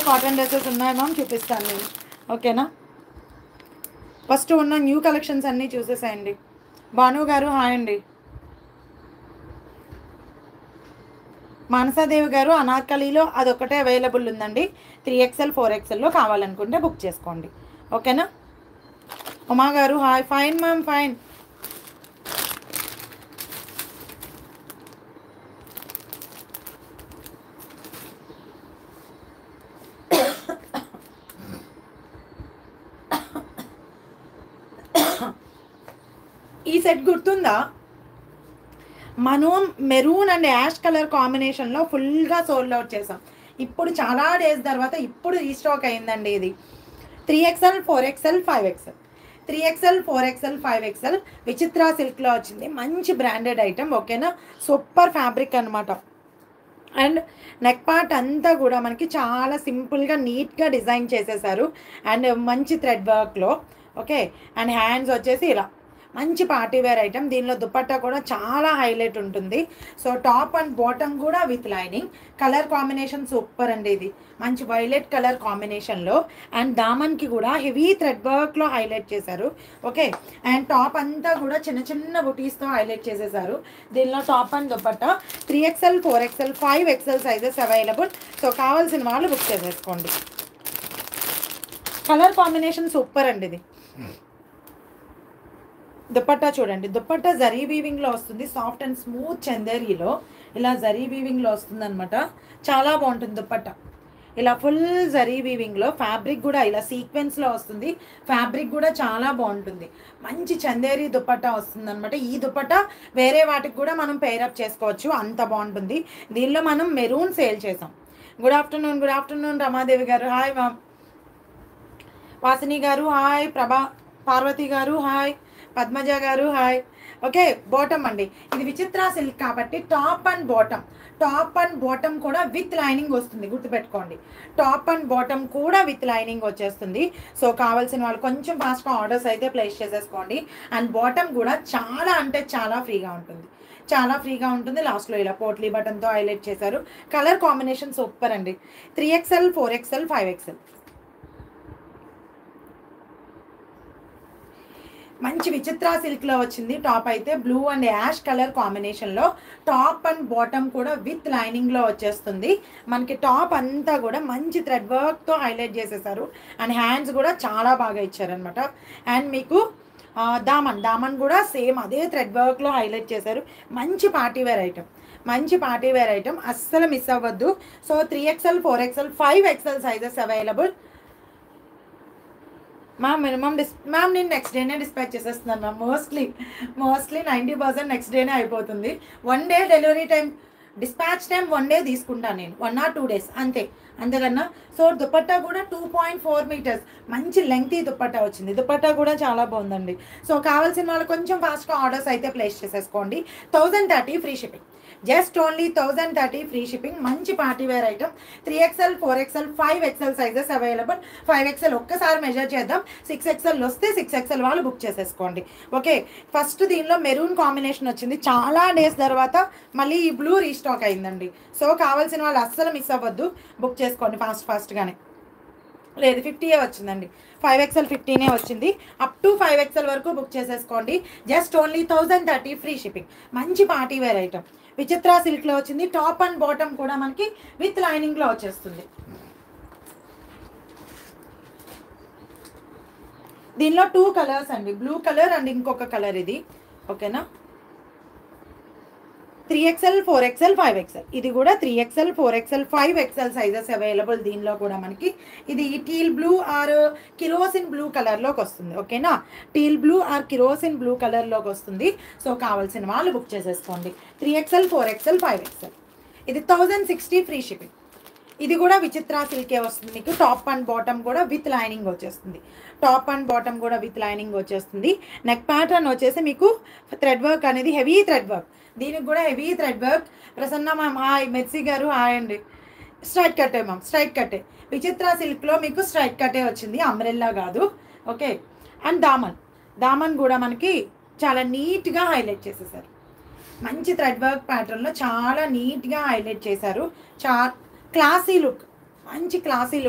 Cotton dresses ఉన్నాయి ma'am, చూపిస్తాను నేను. ఓకేనా, ఫస్ట్ ఉన్న న్యూ కలెక్షన్స్ అన్నీ చూసేసేయండి. భాను గారు హాయ్ అండి. మానసాదేవి గారు అనార్కలిలో అదొకటే అవైలబుల్ ఉందండి. 3XL 4XLలో కావాలనుకుంటే బుక్ చేసుకోండి. ఓకేనా. ఉమా గారు హాయ్. Fine ma'am, fine. ఈ సెట్ గుర్తుందా? మనం మెరూన్ అండ్ యాష్ కలర్ కాంబినేషన్లో ఫుల్గా సోల్డ్ అవుట్ చేసాం. ఇప్పుడు చాలా డేస్ తర్వాత ఇప్పుడు రీస్టాక్ అయిందండి. ఇది 3XL 4XL 5XL, 3XL 4XL 5XL విచిత్ర సిల్క్లో వచ్చింది. మంచి బ్రాండెడ్ ఐటమ్. ఓకేనా, సూపర్ ఫ్యాబ్రిక్ అనమాట. అండ్ నెక్ పార్ట్ అంతా కూడా మనకి చాలా సింపుల్గా నీట్గా డిజైన్ చేసేసారు. అండ్ మంచి థ్రెడ్ వర్క్లో. ఓకే, అండ్ హ్యాండ్స్ వచ్చేసి ఇలా మంచి పార్టీ వేర్ ఐటమ్. దీనిలో దుపట్టా కూడా చాలా హైలైట్ ఉంటుంది. సో టాప్ అండ్ బాటమ్ కూడా with lining. Colour combination super అండి. ఇది మంచి వైలెట్ కలర్ కాంబినేషన్లో. అండ్ దామన్కి కూడా హెవీ థ్రెడ్ వర్క్లో హైలైట్ చేశారు. ఓకే, అండ్ టాప్ అంతా కూడా చిన్న చిన్న బుటీస్తో హైలైట్ చేసేసారు. దీనిలో top and dupatta 3XL 4XL 5XL sizes available. So కావాల్సిన వాళ్ళు బుక్ చేసేసుకోండి. కలర్ కాంబినేషన్ సూపర్ అండి. ఇది దుపట్టా చూడండి. దుపట్టా జరీ వీవింగ్లో వస్తుంది. సాఫ్ట్ అండ్ స్మూత్ చందేరీలో ఇలా జరీ వీవింగ్లో వస్తుంది అనమాట. చాలా బాగుంటుంది దుపట్టా. ఇలా ఫుల్ జరీ వీవింగ్లో ఫ్యాబ్రిక్ కూడా ఇలా సీక్వెన్స్లో వస్తుంది. ఫ్యాబ్రిక్ కూడా చాలా బాగుంటుంది. మంచి చందేరీ దుపట్టా వస్తుంది అనమాట. ఈ దుపట్టా వేరే వాటికి కూడా మనం పేరప్ చేసుకోవచ్చు, అంత బాగుంటుంది. దీనిలో మనం మెరూన్ సేల్ చేసాం. Good afternoon, good afternoon Ramadevi గారు హాయ్ మ్యామ్. వాసిని గారు హాయ్. పార్వతి గారు హాయ్. పద్మజ గారు హాయ్. ఓకే, బాటమ్ అండి. ఇది విచిత్ర సిల్క్ కాబట్టి టాప్ అండ్ బాటమ్ కూడా విత్ లైనింగ్ వస్తుంది. గుర్తుపెట్టుకోండి, టాప్ అండ్ బాటమ్ కూడా విత్ లైనింగ్ వచ్చేస్తుంది. సో కావాల్సిన వాళ్ళు కొంచెం ఫాస్ట్గా ఆర్డర్స్ అయితే ప్లేస్ చేసేసుకోండి. అండ్ బాటమ్ కూడా చాలా అంటే చాలా ఫ్రీగా ఉంటుంది. చాలా ఫ్రీగా ఉంటుంది. లాస్ట్లో ఇలా పోట్లీ బటన్తో హైలైట్ చేశారు. కలర్ కాంబినేషన్ సూపర్ అండి. 3XL 4XL 5XL మంచి విచిత్ర సిల్క్లో వచ్చింది. టాప్ అయితే బ్లూ అండ్ యాష్ కలర్ కాంబినేషన్లో. టాప్ అండ్ బాటమ్ కూడా విత్ లైనింగ్లో వచ్చేస్తుంది. మనకి టాప్ అంతా కూడా మంచి థ్రెడ్ వర్క్తో హైలైట్ చేసేసారు. అండ్ హ్యాండ్స్ కూడా చాలా బాగా ఇచ్చారనమాట. అండ్ మీకు దామన్ కూడా సేమ్ అదే థ్రెడ్ వర్క్లో హైలైట్ చేశారు. మంచి పార్టీ వేర్ ఐటమ్ అస్సలు మిస్ అవ్వద్దు. So 3XL 4XL 5XL sizes available. Ma'am minimum ma'am నేను నెక్స్ట్ డేనే డిస్పాచ్ చేసేస్తున్నాను మ్యామ్. మోస్ట్లీ 90% నెక్స్ట్ డేనే అయిపోతుంది. 1 day delivery time, dispatch time 1 day తీసుకుంటాను నేను, 1 or 2 days అంతేకన్నా. సో దుపట్టా కూడా 2.4 meters మంచి లెంగ్తీ దుపట్టా వచ్చింది. దుపట్టా కూడా చాలా బాగుందండి. సో కావాల్సిన వాళ్ళు కొంచెం ఫాస్ట్గా ఆర్డర్స్ అయితే ప్లేస్ చేసేసుకోండి. 1030 free shipping. Just only 1030 free shipping. మంచి party wear item. 3XL 4XL 5XL sizes available. 5XL ఒక్కసారి మెజర్ చేద్దాం. 6XL వస్తే 6XL వాళ్ళు బుక్ చేసేసుకోండి. ఓకే, ఫస్ట్ దీనిలో మెరూన్ కాంబినేషన్ వచ్చింది. చాలా డేస్ తర్వాత మళ్ళీ ఈ బ్లూ రీస్టాక్ అయిందండి. సో కావాల్సిన వాళ్ళు అస్సలు మిస్ అవ్వద్దు, బుక్ చేసుకోండి ఫాస్ట్గానే. లేదు 50 వచ్చిందండి. 5XL 15 వచ్చింది. అప్ టు 5XL వరకు బుక్ చేసేసుకోండి. Just only 1030 free shipping. మంచి పార్టీ వేర్ ఐటమ్. విచిత్ర సిల్క్లో వచ్చింది. టాప్ అండ్ బాటమ్ కూడా మనకి విత్ లైనింగ్లో వచ్చేస్తుంది. దీనిలో 2 కలర్స్ అండి, బ్లూ కలర్ అండ్ ఇంకొక కలర్ ఇది. ఓకేనా, 3XL 4XL 5XL ఇది కూడా 3XL 4XL 5XL sizes available. దీనిలో కూడా మనకి ఇది teal blue or kerosene blue కలర్లోకి వస్తుంది. ఓకేనా, teal blue or kerosene blue కలర్లోకి వస్తుంది. సో కావాల్సిన వాళ్ళు బుక్ చేసేసుకోండి. 3XL 4XL 5XL ఇది 1060 ఫ్రీ షిప్పింగ్. ఇది కూడా విచిత్ర సిల్కే వస్తుంది. మీకు టాప్ అండ్ బాటమ్ కూడా విత్ లైనింగ్ వచ్చేస్తుంది. నెక్ ప్యాటర్న్ వచ్చేసి మీకు థ్రెడ్ వర్క్ అనేది హెవీ థ్రెడ్ వర్క్. దీనికి కూడా heavy thread work. Prasanna ma'am hi. Mercy గారు హాయ్ అండి. స్ట్రైట్ కట్టే మ్యామ్, స్ట్రైట్ కట్టే. విచిత్ర సిల్క్లో మీకు స్ట్రైట్ కట్టే వచ్చింది, అంబ్రెల్లా కాదు. ఓకే, అండ్ దామన్ కూడా మనకి చాలా నీట్గా హైలైట్ చేసేసారు. మంచి థ్రెడ్ వర్క్ ప్యాటర్న్లో చాలా నీట్గా హైలైట్ చేశారు. క్లాసీ లుక్, మంచి క్లాసీ లుక్.